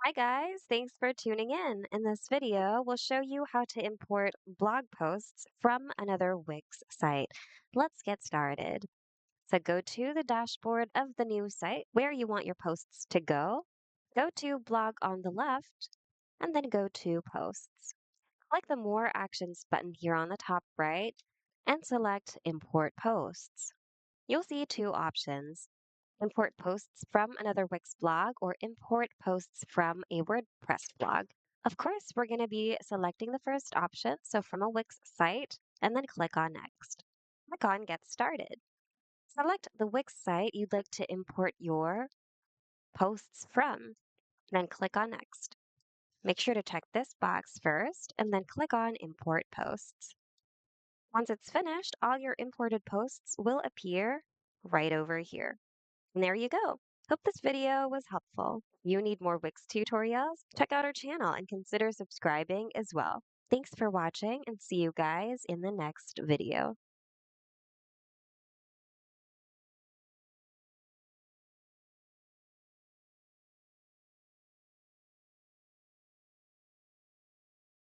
Hi guys, thanks for tuning in. In this video, we'll show you how to import blog posts from another Wix site. Let's get started. So go to the dashboard of the new site where you want your posts to go. Go to blog on the left and then go to posts. Click the more actions button here on the top right and select import posts. You'll see two options. Import posts from another Wix blog or import posts from a WordPress blog. Of course, we're going to be selecting the first option, so from a Wix site, and then click on Next. Click on Get Started. Select the Wix site you'd like to import your posts from, then click on Next. Make sure to check this box first, and then click on Import Posts. Once it's finished, all your imported posts will appear right over here. And there you go. Hope this video was helpful. If you need more Wix tutorials? Check out our channel and consider subscribing as well. Thanks for watching and see you guys in the next video.